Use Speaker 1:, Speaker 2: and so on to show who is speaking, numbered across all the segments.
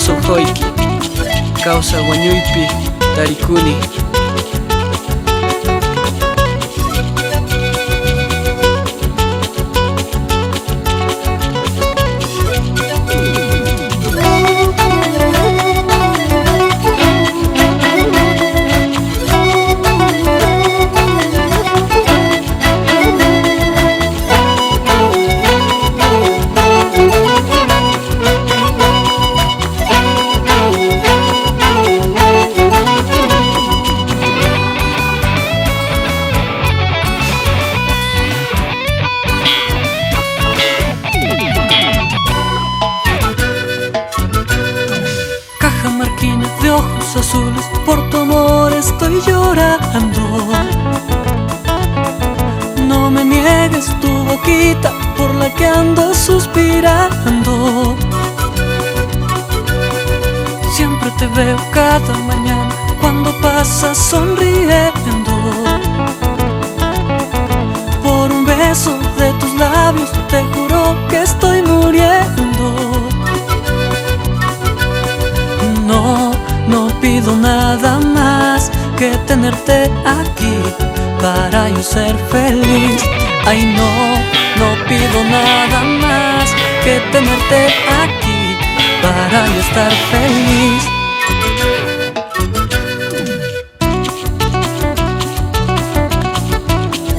Speaker 1: kawsawhuyki, kawsa wañuypi tarikuni.
Speaker 2: Cajamarquina de ojos azules, por tu amor estoy llorando. No me niegues tu boquita por la que ando suspirando. Siempre te veo cada mañana cuando pasas sonriendo. Por un beso de tus labios te juro que estoy muriendo. No pido nada más que tenerte aquí para yo ser feliz. Ay, no pido nada más que tenerte aquí para yo estar feliz.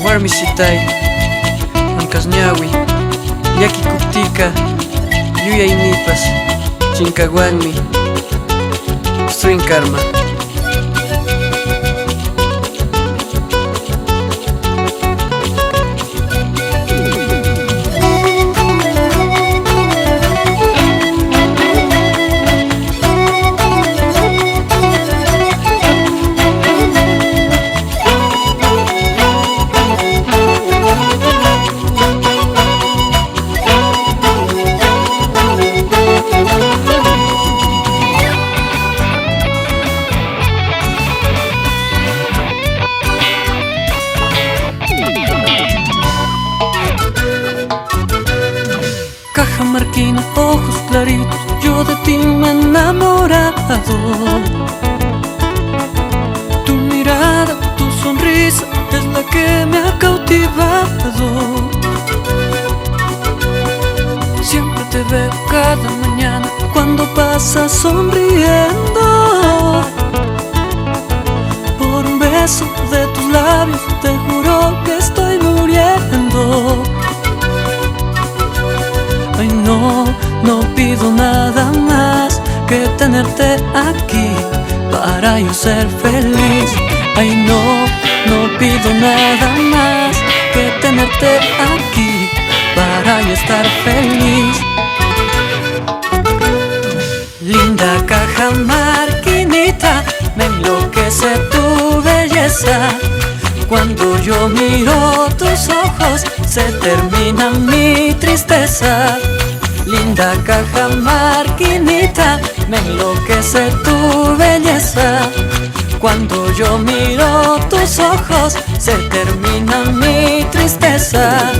Speaker 1: Warmisitay, Ancasñawi, Yaki Kuptika, Yuyay Nipas, Chincahuanmi, String Karma.
Speaker 2: Cajamarquina, ojos claritos, yo de ti me he enamorado. Tu mirada, tu sonrisa es la que me ha cautivado. Siempre te veo cada mañana cuando pasas sonriendo. Por un beso de tus labios te juro que estoy muriendo. Ay, no pido nada más que tenerte aquí para yo ser feliz. Ay, no pido nada más que tenerte aquí para yo estar feliz. Linda cajamarquinita, me enloquece tu belleza. Cuando yo miro tus ojos se termina mi tristeza. Linda cajamarquinita, me enloquece tu belleza. Cuando yo miro tus ojos se termina mi tristeza.